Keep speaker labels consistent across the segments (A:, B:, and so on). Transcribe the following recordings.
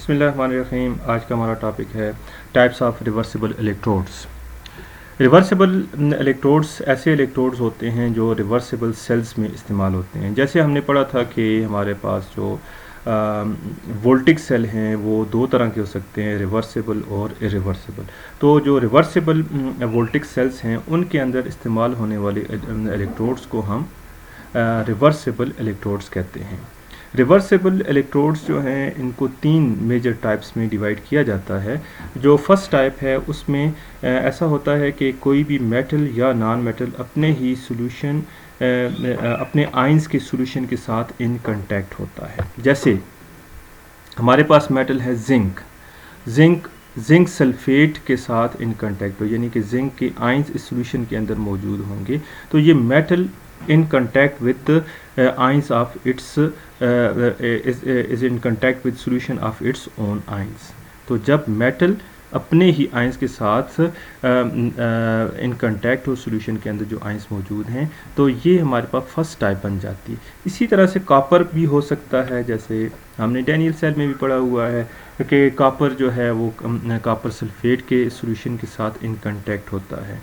A: बिस्मिल्लाहिर्रहमानिर्रहीम। आज का हमारा टॉपिक है types of reversible electrodes. Reversible electrodes ऐसे इलेक्ट्रोड्स होते हैं जो रिवर्सिबल सेल्स में इस्तेमाल होते हैं। जैसे हमने पढ़ा था कि हमारे पास जो वोल्टिक सेल हैं वो दो तरह के हो सकते हैं, रिवर्सिबल और इरिवर्सिबल। तो जो रिवर्सिबल वोल्टिक सेल्स हैं उनके अंदर इस्तेमाल होने वाले इलेक्ट्रोड्स को हम रिवर्सिबल इलेक्ट्रोड्स कहते हैं। रिवर्सिबल इलेक्ट्रोड्स जो हैं इनको तीन मेजर टाइप्स में डिवाइड किया जाता है। जो फर्स्ट टाइप है उसमें ऐसा होता है कि कोई भी मेटल या नॉन मेटल अपने ही सॉल्यूशन अपने आयंस के सॉल्यूशन के साथ इन कांटेक्ट होता है। जैसे हमारे पास मेटल है जिंक सल्फेट के साथ इन कांटेक्ट हो, यानी कि जिंक के आयंस इस सॉल्यूशन के अंदर मौजूद होंगे तो ये metal in contact with ions of its is in contact with solution of its own ions। तो जब मेटल अपने ही आयंस के साथ इन कंटैक्ट हो सॉल्यूशन के अंदर जो आयंस मौजूद हैं तो ये हमारे पास फर्स्ट टाइप बन जाती है। इसी तरह से कॉपर भी हो सकता है, जैसे हमने डैनियल सेल में भी पढ़ा हुआ है कि कॉपर जो है वो कॉपर सल्फेट के सॉल्यूशन के साथ इन कंटैक्ट होता है।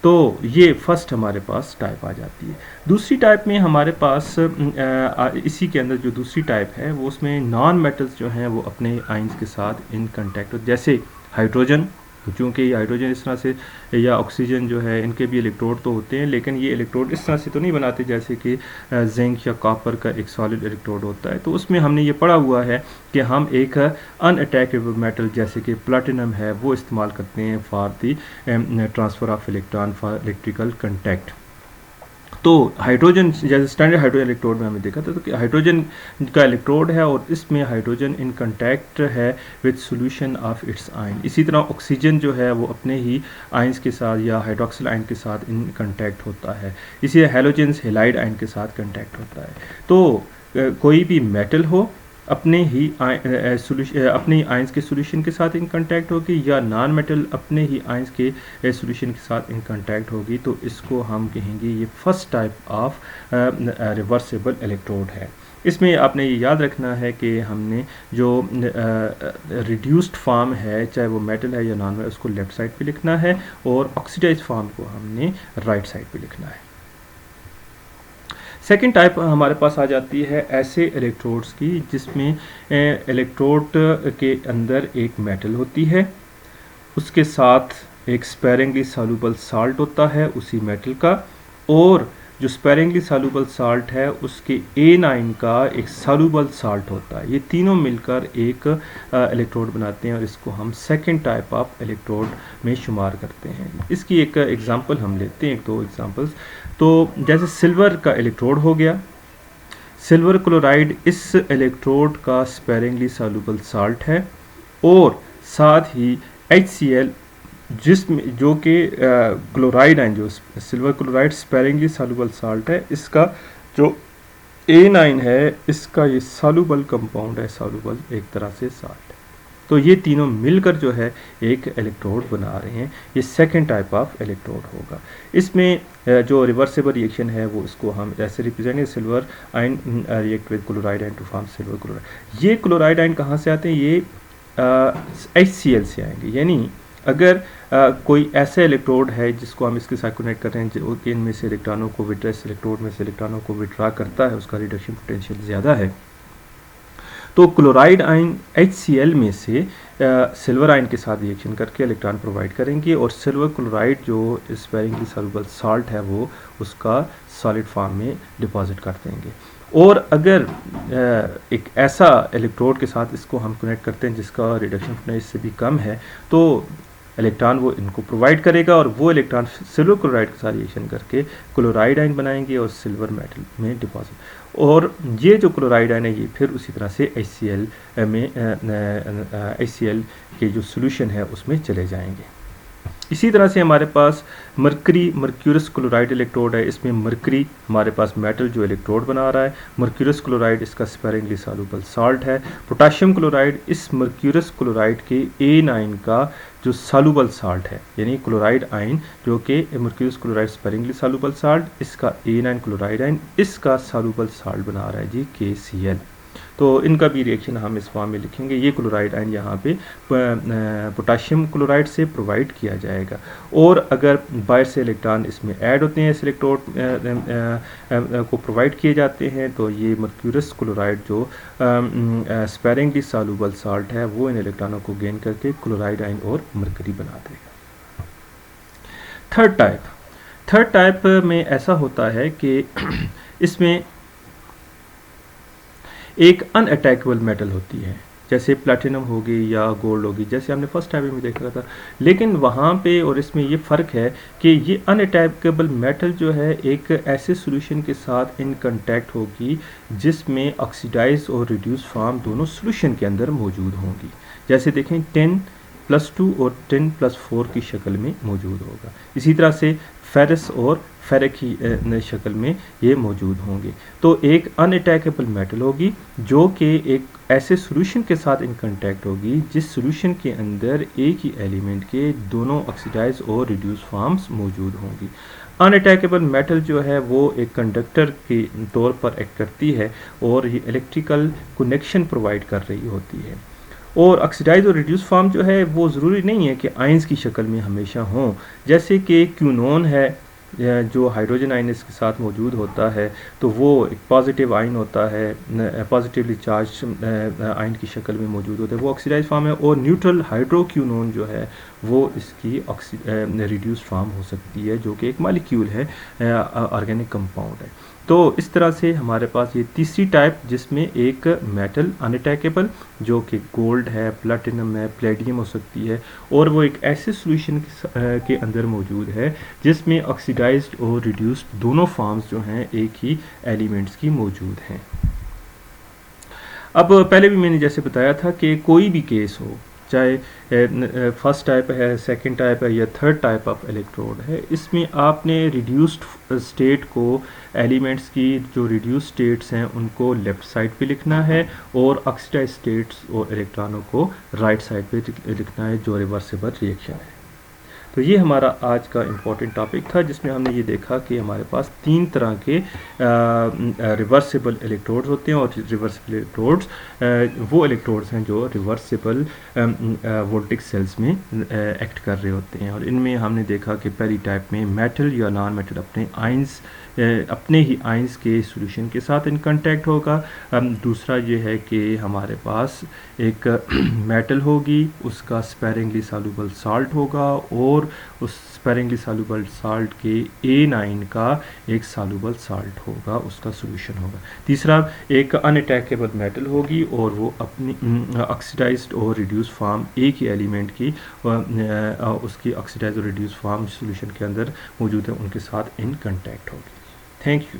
A: तो ये फर्स्ट हमारे पास टाइप आ जाती है। दूसरी टाइप में हमारे पास इसी के अंदर जो दूसरी टाइप है वो उसमें नॉन मेटल्स जो हैं वो अपने आयंस के साथ इन कांटेक्ट हो, जैसे हाइड्रोजन। चूँकि हाइड्रोजन इस तरह से या ऑक्सीजन जो है इनके भी इलेक्ट्रोड तो होते हैं, लेकिन ये इलेक्ट्रोड इस तरह से तो नहीं बनाते जैसे कि जिंक या कॉपर का एक सॉलिड इलेक्ट्रोड होता है। तो उसमें हमने ये पढ़ा हुआ है कि हम एक अनअटैकेबल मेटल जैसे कि प्लैटिनम है वो इस्तेमाल करते हैं for the transfer of electron for electrical contact. तो हाइड्रोजन जैसे स्टैंडर्ड हाइड्रोजन इलेक्ट्रोड में हमने देखा था तो हाइड्रोजन का इलेक्ट्रोड है और इसमें हाइड्रोजन इन कांटेक्ट है with solution of its ion. इसी तरह ऑक्सीजन जो है वो अपने ही आयंस के साथ या हाइड्रोक्सिल आयन के साथ इन कांटेक्ट होता है। इसी हेलोजन हैलाइड आयन के साथ कांटेक्ट होता है। तो कोई भी मेटल हो अपने ही अपने आयंस के सॉल्यूशन के साथ इन कांटेक्ट होगी या नॉन मेटल अपने ही आयंस के सॉल्यूशन के साथ इन कांटेक्ट होगी तो इसको हम कहेंगे ये first type of reversible electrode है। इसमें आपने ये याद रखना है कि हमने जो रिड्यूस्ड फॉर्म है चाहे वो मेटल है या नॉन मेटल उसको लेफ़्ट साइड पे लिखना है और ऑक्सीडाइज्ड फॉर्म को हमने राइट साइड पे लिखना है। सेकेंड टाइप हमारे पास आ जाती है ऐसे इलेक्ट्रोड्स की जिसमें इलेक्ट्रोड के अंदर एक मेटल होती है, उसके साथ एक स्पेरिंगली सॉल्युबल साल्ट होता है उसी मेटल का, और जो स्पेरिंगली सॉल्युबल साल्ट है उसके A9 का एक सॉल्युबल साल्ट होता है। ये तीनों मिलकर एक इलेक्ट्रोड बनाते हैं और इसको हम सेकेंड टाइप ऑफ इलेक्ट्रोड में शुमार करते हैं। इसकी एक एग्जांपल हम लेते हैं, एक दो एग्जांपल्स। तो जैसे सिल्वर का इलेक्ट्रोड हो गया, सिल्वर क्लोराइड इस इलेक्ट्रोड का स्पेरिंगली सॉल्युबल साल्ट है और साथ ही HCl जिसमें जो कि क्लोराइड आयन जो silver chloride sparingly soluble salt है, इसका जो A9 है इसका ये सॉल्युबल कंपाउंड है, सॉल्युबल एक तरह से साल्ट। तो ये तीनों मिलकर जो है एक इलेक्ट्रोड बना रहे हैं, ये सेकंड टाइप ऑफ इलेक्ट्रोड होगा। इसमें जो रिवर्सिबल रिएक्शन है वो इसको हम ऐसे represent silver ion react with chloride ion to form silver chloride. ये क्लोराइड आयन कहाँ से आते हैं? ये HCl से आएंगे। यानी अगर कोई ऐसा इलेक्ट्रोड है जिसको हम इसके साथ कनेक्ट कर रहे हैं जो कि इनमें से इलेक्ट्रॉनों को विड्रेस इलेक्ट्रोड में से इलेक्ट्रॉनों को विड्रा करता है, उसका रिडक्शन पोटेंशियल ज़्यादा है, तो क्लोराइड आयन HCl में से सिल्वर आयन के साथ रिएक्शन करके इलेक्ट्रॉन प्रोवाइड करेंगे और सिल्वर क्लोराइड जो स्पेरिंगली सॉल्युबल साल्ट है वो उसका सॉलिड फॉर्म में डिपॉजिट कर देंगे। और अगर एक ऐसा इलेक्ट्रोड के साथ इसको हम कनेक्ट करते हैं जिसका रिडक्शन पोटेंशियल से भी कम है तो इलेक्ट्रॉन वो इनको प्रोवाइड करेगा और वो इलेक्ट्रॉन सिल्वर क्लोराइड के साथ रिएक्शन करके क्लोराइड आयन बनाएंगे और सिल्वर मेटल में डिपॉजिट। और ये जो क्लोराइड आयन है ये फिर उसी तरह से HCl के जो सॉल्यूशन है उसमें चले जाएंगे। इसी तरह से हमारे पास मर्क्यूरस क्लोराइड इलेक्ट्रोड है। इसमें मर्करी हमारे पास मेटल जो इलेक्ट्रोड बना रहा है, मर्क्यूरस क्लोराइड इसका स्पेरिंगली सॉल्युबल साल्ट है। पोटाशियम क्लोराइड इस मर्क्यूरस क्लोराइड के A9 का जो सॉल्युबल साल्ट है, यानी क्लोराइड आयन जो कि mercurous chloride sparingly soluble salt, इसका A9 क्लोराइड आयन इसका सॉल्युबल साल्ट बना रहा है जी KCl। तो इनका भी रिएक्शन हम इस फॉर्म में लिखेंगे। ये क्लोराइड आयन यहाँ पे पोटाशियम क्लोराइड से प्रोवाइड किया जाएगा। और अगर बाहर से इलेक्ट्रॉन इसमें ऐड होते हैं, इस इलेक्ट्रोड को प्रोवाइड किए जाते हैं, तो ये मर्क्यूरस क्लोराइड जो स्पेरिंगली सॉल्युबल साल्ट है वो इन इलेक्ट्रॉनों को गेन करके क्लोराइड आयन और मरकरी बना देगा। थर्ड टाइप में ऐसा होता है कि इसमें एक अनअटैकेबल मेटल होती है, जैसे प्लैटिनम होगी या गोल्ड होगी, जैसे हमने फर्स्ट टाइप में देखा था। लेकिन वहाँ पे और इसमें ये फ़र्क है कि ये अनअटैकेबल मेटल जो है एक ऐसे सॉल्यूशन के साथ इन कांटेक्ट होगी जिसमें ऑक्सीडाइज और रिड्यूस फॉर्म दोनों सॉल्यूशन के अंदर मौजूद होंगी। जैसे देखें 10+2 और 10+4 की शक्ल में मौजूद होगा। इसी तरह से फेरस और फेरिक की शक्ल में ये मौजूद होंगे। तो एक अनअटैकेबल मेटल होगी जो कि एक ऐसे सॉल्यूशन के साथ इन कांटेक्ट होगी जिस सॉल्यूशन के अंदर एक ही एलिमेंट के दोनों ऑक्सीडाइज और रिड्यूस फॉर्म्स मौजूद होंगी। अनअटैकेबल मेटल जो है वो एक कंडक्टर के तौर पर एक्ट करती है और ये इलेक्ट्रिकल कनेक्शन प्रोवाइड कर रही होती है। और ऑक्सीडाइज और रिड्यूस फॉर्म जो है वो ज़रूरी नहीं है कि आयंस की शक्ल में हमेशा हों। जैसे कि क्यूनोन है जो हाइड्रोजन आयन इसके साथ मौजूद होता है, तो वो एक पॉजिटिव आयन होता है, पॉजिटिवली चार्ज आयन की शक्ल में मौजूद होता है, वो ऑक्सीडाइज फॉर्म है। और न्यूट्रल हाइड्रोक्यूनोन जो है वो इसकी रिड्यूस फॉर्म हो सकती है, जो कि एक मॉलिक्यूल है, ऑर्गेनिक कंपाउंड है। तो इस तरह से हमारे पास ये तीसरी टाइप जिसमें एक मेटल अनअटैकेबल जो कि गोल्ड है, प्लैटिनम है, प्लेडियम हो सकती है, और वो एक ऐसे सॉल्यूशन के अंदर मौजूद है जिसमें ऑक्सीडाइज्ड और रिड्यूस्ड दोनों फॉर्म्स जो हैं एक ही एलिमेंट्स की मौजूद हैं। अब पहले भी मैंने जैसे बताया था कि कोई भी केस हो, चाहे फर्स्ट टाइप है, सेकंड टाइप है या थर्ड टाइप ऑफ इलेक्ट्रोड है, इसमें आपने रिड्यूस्ड स्टेट को, एलिमेंट्स की जो रिड्यूस स्टेट्स हैं उनको लेफ़्ट साइड पे लिखना है और ऑक्सीडाइज स्टेट्स और इलेक्ट्रॉनों को राइट साइड पे लिखना है, जो रिवर्सिबल रिएक्शन है। तो ये हमारा आज का इम्पॉर्टेंट टॉपिक था जिसमें हमने ये देखा कि हमारे पास 3 तरह के रिवर्सिबल इलेक्ट्रोड्स होते हैं, और रिवर्सिबल इलेक्ट्रोड्स वो इलेक्ट्रोड्स हैं जो रिवर्सिबल वोल्टिक सेल्स में एक्ट कर रहे होते हैं। और इनमें हमने देखा कि पहली टाइप में मेटल या नॉन मेटल अपने ही आयंस के सॉल्यूशन के साथ इन कांटेक्ट होगा। दूसरा ये है कि हमारे पास एक मेटल होगी, उसका स्पेरिंगली सॉल्युबल साल्ट होगा और उस स्पेरिंगली सॉल्युबल साल्ट के A9 का एक सॉल्युबल साल्ट होगा, उसका सॉल्यूशन होगा। तीसरा एक अनअटैकेबल मेटल होगी और वो अपनी ऑक्सीडाइज्ड और रिड्यूस फॉर्म एक ही एलिमेंट की उसकी ऑक्सीडाइज्ड और रिड्यूस फॉर्म सॉल्यूशन के अंदर मौजूद है उनके साथ इन कांटेक्ट होगी। Thank you.